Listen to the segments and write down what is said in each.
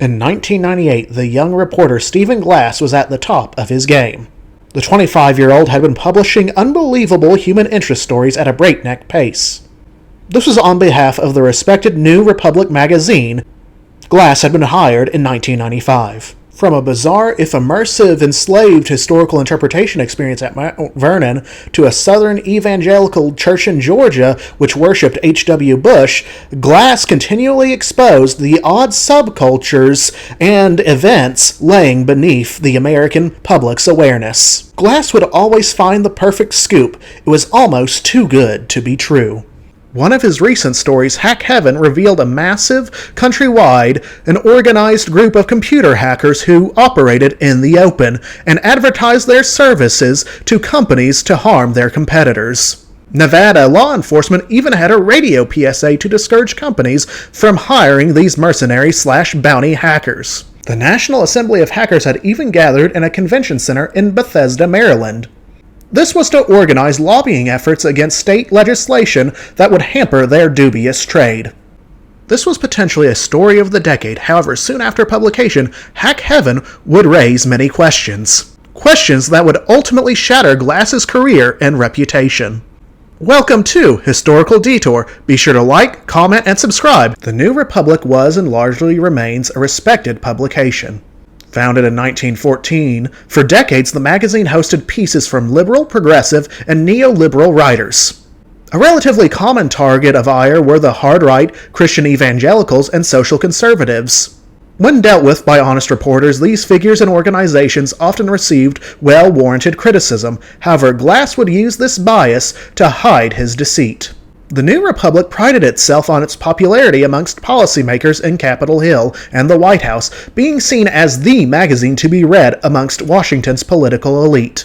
In 1998, the young reporter Stephen Glass was at the top of his game. The 25-year-old had been publishing unbelievable human interest stories at a breakneck pace. This was on behalf of the respected New Republic magazine. Glass had been hired in 1995. From a bizarre, if immersive, enslaved historical interpretation experience at Mount Vernon to a southern evangelical church in Georgia which worshipped H.W. Bush, Glass continually exposed the odd subcultures and events laying beneath the American public's awareness. Glass would always find the perfect scoop. It was almost too good to be true. One of his recent stories, Hack Heaven, revealed a massive, countrywide, and organized group of computer hackers who operated in the open and advertised their services to companies to harm their competitors. Nevada law enforcement even had a radio PSA to discourage companies from hiring these mercenary/bounty hackers. The National Assembly of Hackers had even gathered in a convention center in Bethesda, Maryland. This was to organize lobbying efforts against state legislation that would hamper their dubious trade. This was potentially a story of the decade. However, soon after publication, Hack Heaven would raise many questions. Questions that would ultimately shatter Glass's career and reputation. Welcome to Historical Detour. Be sure to like, comment, and subscribe. The New Republic was and largely remains a respected publication. Founded in 1914, for decades the magazine hosted pieces from liberal, progressive, and neoliberal writers. A relatively common target of ire were the hard-right, Christian evangelicals, and social conservatives. When dealt with by honest reporters, these figures and organizations often received well-warranted criticism. However, Glass would use this bias to hide his deceit. The New Republic prided itself on its popularity amongst policymakers in Capitol Hill and the White House, being seen as the magazine to be read amongst Washington's political elite.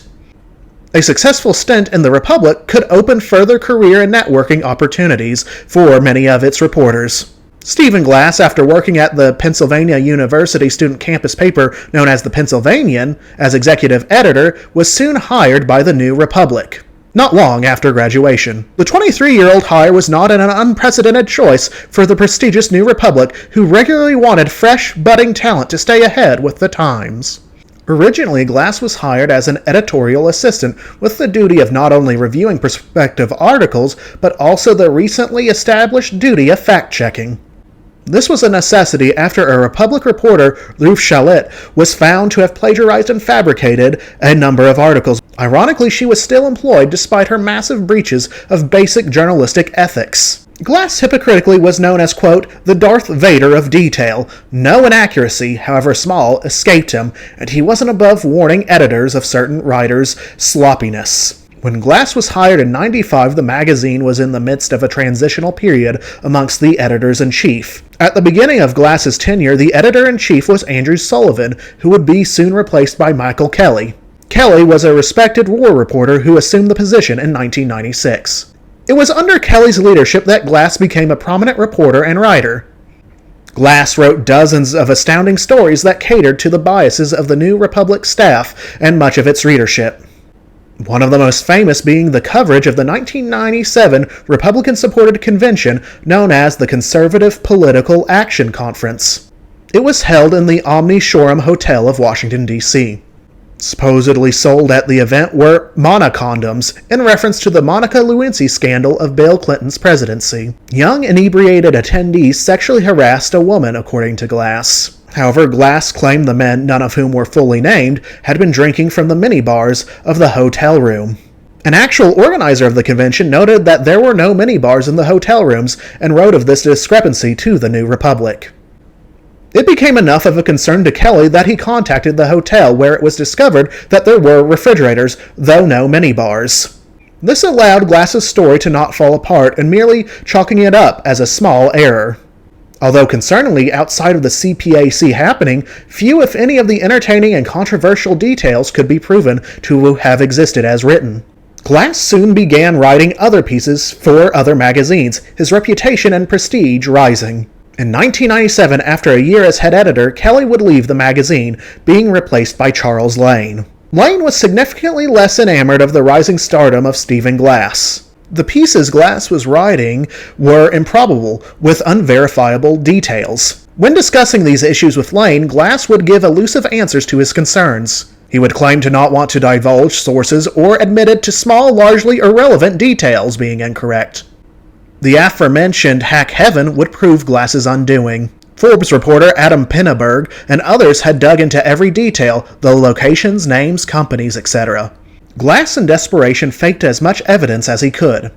A successful stint in the Republic could open further career and networking opportunities for many of its reporters. Stephen Glass, after working at the Pennsylvania University student campus paper known as the Pennsylvanian as executive editor, was soon hired by the New Republic. Not long after graduation. The 23-year-old hire was not an unprecedented choice for the prestigious New Republic, who regularly wanted fresh, budding talent to stay ahead with the times. Originally, Glass was hired as an editorial assistant, with the duty of not only reviewing prospective articles, but also the recently established duty of fact-checking. This was a necessity after a Republic reporter, Ruth Shalit, was found to have plagiarized and fabricated a number of articles. Ironically, she was still employed despite her massive breaches of basic journalistic ethics. Glass hypocritically was known as, quote, the Darth Vader of detail. No inaccuracy, however small, escaped him, and he wasn't above warning editors of certain writers' sloppiness. When Glass was hired in '95, the magazine was in the midst of a transitional period amongst the editors-in-chief. At the beginning of Glass's tenure, the editor-in-chief was Andrew Sullivan, who would be soon replaced by Michael Kelly. Kelly was a respected war reporter who assumed the position in 1996. It was under Kelly's leadership that Glass became a prominent reporter and writer. Glass wrote dozens of astounding stories that catered to the biases of the New Republic staff and much of its readership. One of the most famous being the coverage of the 1997 Republican-supported convention known as the Conservative Political Action Conference. It was held in the Omni Shoreham Hotel of Washington, D.C. Supposedly sold at the event were monocondoms, in reference to the Monica Lewinsky scandal of Bill Clinton's presidency. Young, inebriated attendees sexually harassed a woman, according to Glass. However, Glass claimed the men, none of whom were fully named, had been drinking from the minibars of the hotel room. An actual organizer of the convention noted that there were no minibars in the hotel rooms and wrote of this discrepancy to the New Republic. It became enough of a concern to Kelly that he contacted the hotel, where it was discovered that there were refrigerators, though no minibars. This allowed Glass's story to not fall apart, and merely chalking it up as a small error. Although concerningly, outside of the CPAC happening, few if any of the entertaining and controversial details could be proven to have existed as written. Glass soon began writing other pieces for other magazines, his reputation and prestige rising. In 1997, after a year as head editor, Kelly would leave the magazine, being replaced by Charles Lane. Lane was significantly less enamored of the rising stardom of Stephen Glass. The pieces Glass was writing were improbable, with unverifiable details. When discussing these issues with Lane, Glass would give elusive answers to his concerns. He would claim to not want to divulge sources or admitted to small, largely irrelevant details being incorrect. The aforementioned hack heaven would prove Glass's undoing. Forbes reporter Adam Pinneberg and others had dug into every detail, the locations, names, companies, etc. Glass in desperation faked as much evidence as he could.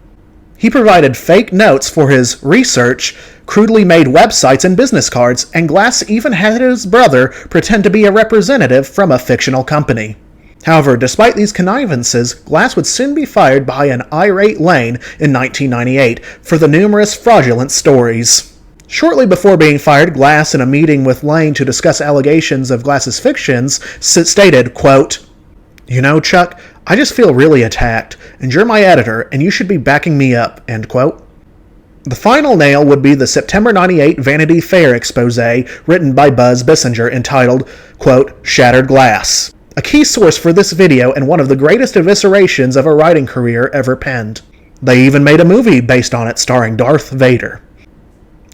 He provided fake notes for his research, crudely made websites and business cards, and Glass even had his brother pretend to be a representative from a fictional company. However, despite these connivances, Glass would soon be fired by an irate Lane in 1998 for the numerous fraudulent stories. Shortly before being fired, Glass, in a meeting with Lane to discuss allegations of Glass's fictions, stated, quote, "You know, Chuck, I just feel really attacked, and you're my editor, and you should be backing me up," end quote. The final nail would be the September 98 Vanity Fair expose written by Buzz Bissinger entitled, quote, "Shattered Glass," a key source for this video and one of the greatest eviscerations of a writing career ever penned. They even made a movie based on it starring Darth Vader.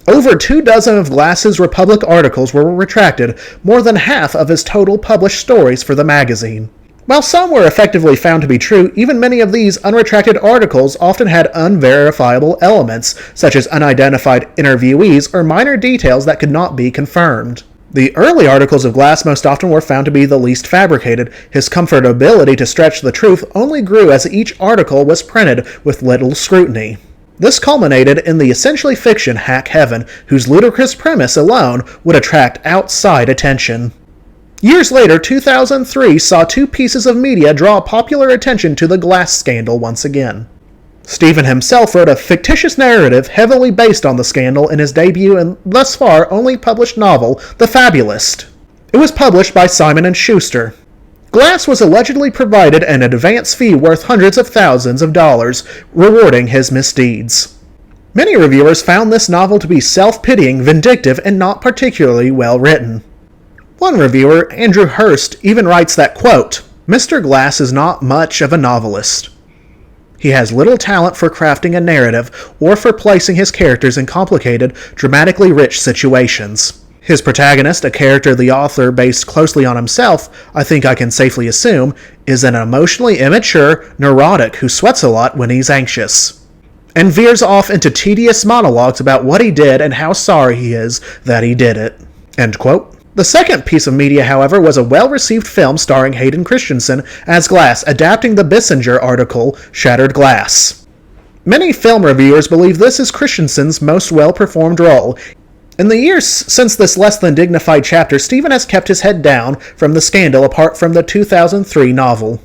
Over 24 of Glass's Republic articles were retracted, more than half of his total published stories for the magazine. While some were effectively found to be true, even many of these unretracted articles often had unverifiable elements, such as unidentified interviewees or minor details that could not be confirmed. The early articles of Glass most often were found to be the least fabricated. His comfortability to stretch the truth only grew as each article was printed with little scrutiny. This culminated in the essentially fiction Hack Heaven, whose ludicrous premise alone would attract outside attention. Years later, 2003 saw two pieces of media draw popular attention to the Glass scandal once again. Stephen himself wrote a fictitious narrative heavily based on the scandal in his debut and thus far only published novel, The Fabulist. It was published by Simon & Schuster. Glass was allegedly provided an advance fee worth hundreds of thousands of dollars, rewarding his misdeeds. Many reviewers found this novel to be self-pitying, vindictive, and not particularly well written. One reviewer, Andrew Hurst, even writes that, quote, "Mr. Glass is not much of a novelist. He has little talent for crafting a narrative or for placing his characters in complicated, dramatically rich situations. His protagonist, a character the author based closely on himself, I think I can safely assume, is an emotionally immature neurotic who sweats a lot when he's anxious, and veers off into tedious monologues about what he did and how sorry he is that he did it." End quote. The second piece of media, however, was a well-received film starring Hayden Christensen as Glass, adapting the Bissinger article, Shattered Glass. Many film reviewers believe this is Christensen's most well-performed role. In the years since this less-than-dignified chapter, Stephen has kept his head down from the scandal apart from the 2003 novel.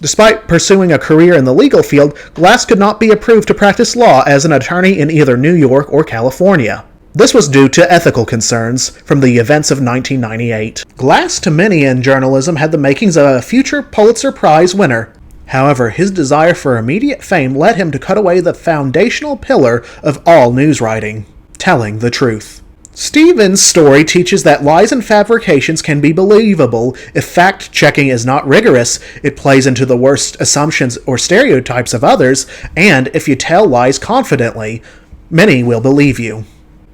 Despite pursuing a career in the legal field, Glass could not be approved to practice law as an attorney in either New York or California. This was due to ethical concerns from the events of 1998. Glass, to many in journalism, had the makings of a future Pulitzer Prize winner. However, his desire for immediate fame led him to cut away the foundational pillar of all news writing, telling the truth. Stephen's story teaches that lies and fabrications can be believable if fact-checking is not rigorous, it plays into the worst assumptions or stereotypes of others, and if you tell lies confidently, many will believe you.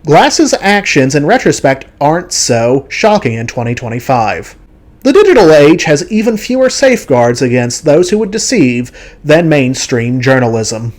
Glass's actions in retrospect aren't so shocking in 2025. The digital age has even fewer safeguards against those who would deceive than mainstream journalism.